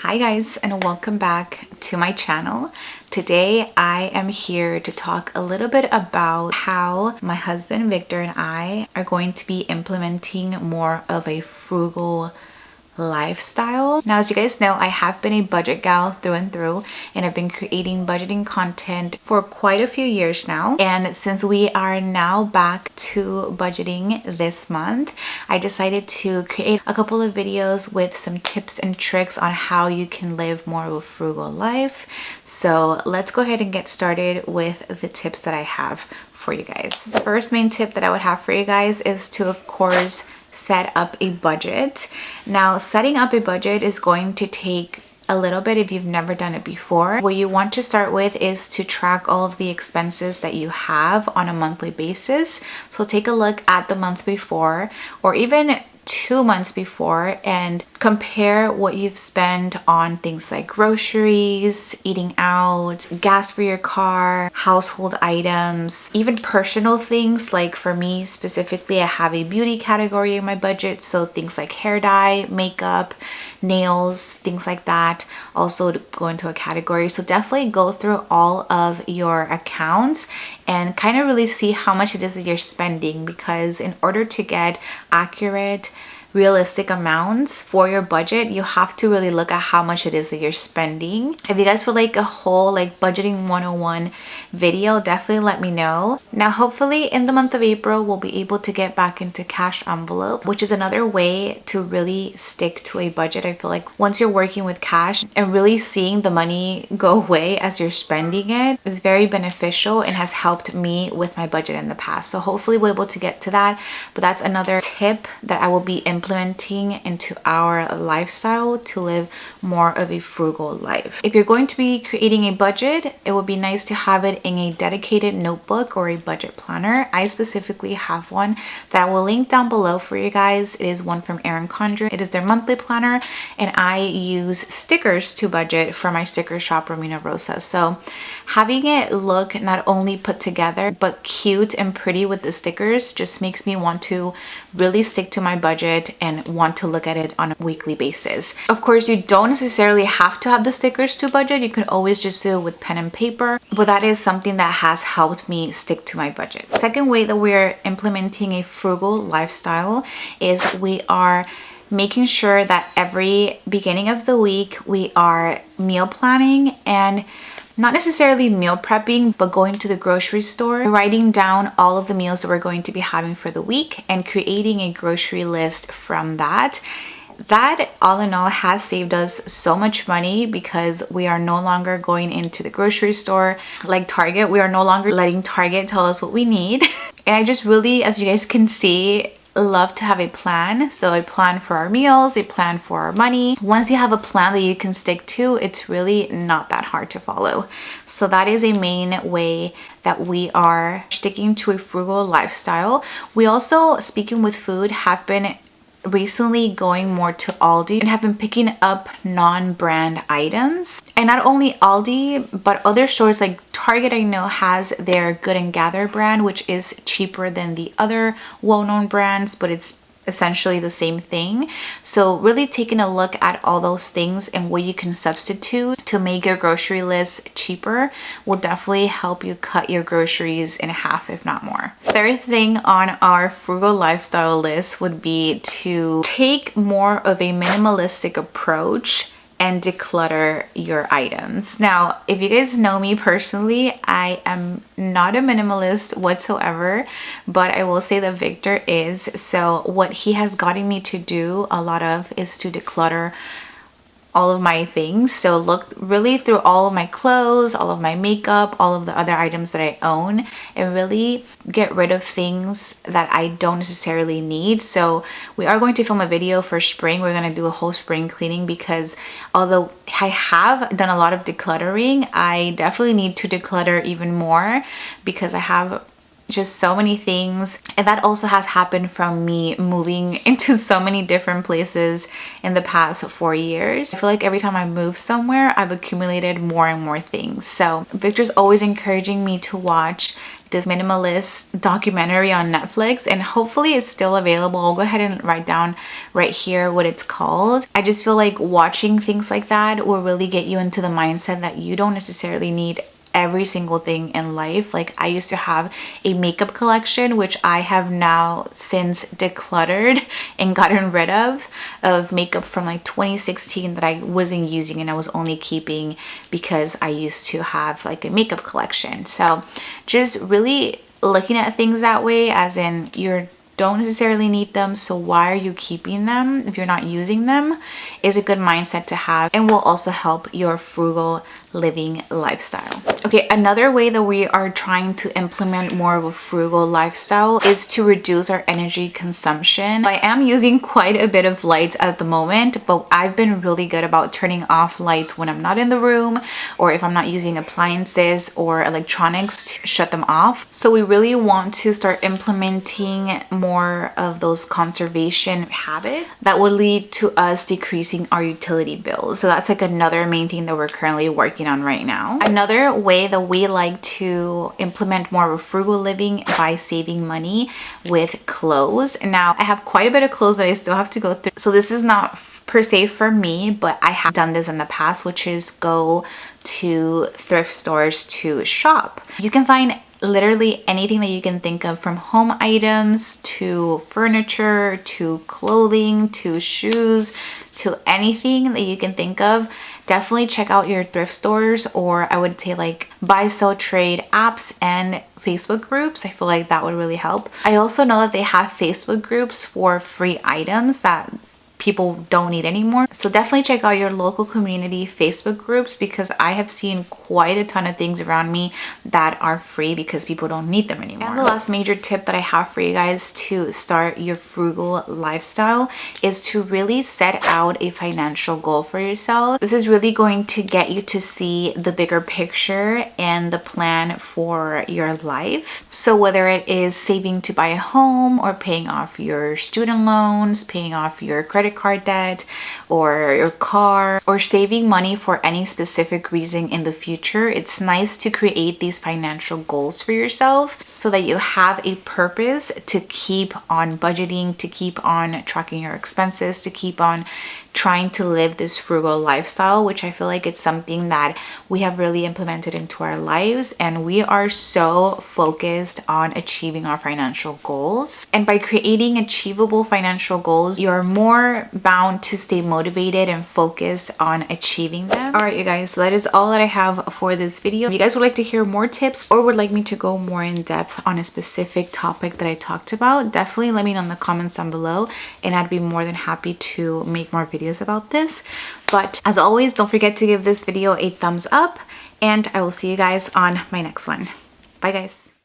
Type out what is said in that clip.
Hi guys, and welcome back to my channel. Today I am here to talk a little bit about how my husband Victor and I are going to be implementing more of a frugal lifestyle. Now, as you guys know, I have been a budget gal through and through, and I've been creating budgeting content for quite a few years now. And since we are now back to budgeting this month, I decided to create a couple of videos with some tips and tricks on how you can live more of a frugal life. So let's go ahead and get started with the tips that I have for you guys. The first main tip that I would have for you guys is to, of course, set up a budget. Now, setting up a budget is going to take a little bit if you've never done it before. What you want to start with is to track all of the expenses that you have on a monthly basis. So take a look at the month before, or even 2 months before, and compare what you've spent on things like groceries, eating out, gas for your car, household items, even personal things. Like for me specifically, I have a beauty category in my budget, so things like hair dye, makeup, nails, things like that also go into a category. So definitely go through all of your accounts and kind of really see how much it is that you're spending, because in order to get accurate, realistic amounts for your budget, you have to really look at how much it is that you're spending. If you guys would like a whole budgeting 101 video, definitely let me know. Now, hopefully in the month of April, we'll be able to get back into cash envelopes, which is another way to really stick to a budget. I feel like once you're working with cash and really seeing the money go away as you're spending it is very beneficial and has helped me with my budget in the past. So hopefully we're able to get to that. But that's another tip that I will be implementing into our lifestyle to live more of a frugal life. If you're going to be creating a budget, it would be nice to have it in a dedicated notebook or a budget planner. I specifically have one that I will link down below for you guys. It is one from Erin Condren. It is their monthly planner, and I use stickers to budget for my sticker shop, Romina.rossa. So having it look not only put together but cute and pretty with the stickers just makes me want to really stick to my budget and want to look at it on a weekly basis. Of course, you don't necessarily have to have the stickers to budget. You can always just do it with pen and paper, but that is something that has helped me stick to my budget. Second way that we're implementing a frugal lifestyle is we are making sure that every beginning of the week we are meal planning, and not necessarily meal prepping, but going to the grocery store, writing down all of the meals that we're going to be having for the week and creating a grocery list from that. That all in all has saved us so much money, because we are no longer going into the grocery store like Target. We are no longer letting Target tell us what we need. And I just really, as you guys can see, love to have a plan. So a plan for our meals, a plan for our money. Once you have a plan that you can stick to, it's really not that hard to follow. So that is a main way that we are sticking to a frugal lifestyle. We also, speaking with food, have been recently going more to Aldi and have been picking up non-brand items. And not only Aldi, but other stores like Target, I know, has their Good and Gather brand, which is cheaper than the other well-known brands, but it's essentially the same thing. So really taking a look at all those things and what you can substitute to make your grocery list cheaper will definitely help you cut your groceries in half, if not more. Third thing on our frugal lifestyle list would be to take more of a minimalistic approach and declutter your items. Now, if you guys know me personally, I am not a minimalist whatsoever, but I will say that Victor is. So what he has gotten me to do a lot of is to declutter all of my things. So look really through all of my clothes, all of my makeup, all of the other items that I own, and really get rid of things that I don't necessarily need. So we are going to film a video for spring. We're going to do a whole spring cleaning, because although I have done a lot of decluttering, I definitely need to declutter even more, because I have just so many things. And that also has happened from me moving into so many different places in the past 4 years. I feel like every time I move somewhere, I've accumulated more and more things. So Victor's always encouraging me to watch this minimalist documentary on Netflix, and hopefully it's still available. I'll go ahead and write down right here what it's called. I just feel like watching things like that will really get you into the mindset that you don't necessarily need every single thing in life. Like, I used to have a makeup collection, which I have now since decluttered and gotten rid of makeup from like 2016 that I wasn't using and I was only keeping because I used to have like a makeup collection. So just really looking at things that way, as in you don't necessarily need them, so why are you keeping them if you're not using them, is a good mindset to have, and will also help your frugal living lifestyle. Okay, another way that we are trying to implement more of a frugal lifestyle is to reduce our energy consumption. I am using quite a bit of lights at the moment, but I've been really good about turning off lights when I'm not in the room, or if I'm not using appliances or electronics, to shut them off. So we really want to start implementing more of those conservation habits that will lead to us decreasing our utility bills. So that's like another main thing that we're currently working on right now. Another way that we like to implement more of a frugal living by saving money with clothes. Now, I have quite a bit of clothes that I still have to go through, so this is not per se for me, but I have done this in the past, which is go to thrift stores to shop. You can find literally anything that you can think of, from home items to furniture to clothing to shoes to anything that you can think of. Definitely check out your thrift stores, or I would say like buy, sell, trade apps and Facebook groups. I feel like that would really help. I also know that they have Facebook groups for free items that people don't need anymore. So definitely check out your local community Facebook groups, because I have seen quite a ton of things around me that are free because people don't need them anymore. And the last major tip that I have for you guys to start your frugal lifestyle is to really set out a financial goal for yourself. This is really going to get you to see the bigger picture and the plan for your life. So whether it is saving to buy a home, or paying off your student loans, paying off your credit card debt or your car, or saving money for any specific reason in the future, it's nice to create these financial goals for yourself so that you have a purpose to keep on budgeting, to keep on tracking your expenses, to keep on trying to live this frugal lifestyle, which I feel like it's something that we have really implemented into our lives, and we are so focused on achieving our financial goals. And by creating achievable financial goals, you're more bound to stay motivated and focused on achieving them. All right, you guys, so that is all that I have for this video. If you guys would like to hear more tips, or would like me to go more in depth on a specific topic that I talked about, definitely let me know in the comments down below, and I'd be more than happy to make more videos about this. But as always, don't forget to give this video a thumbs up, and I will see you guys on my next one. Bye guys.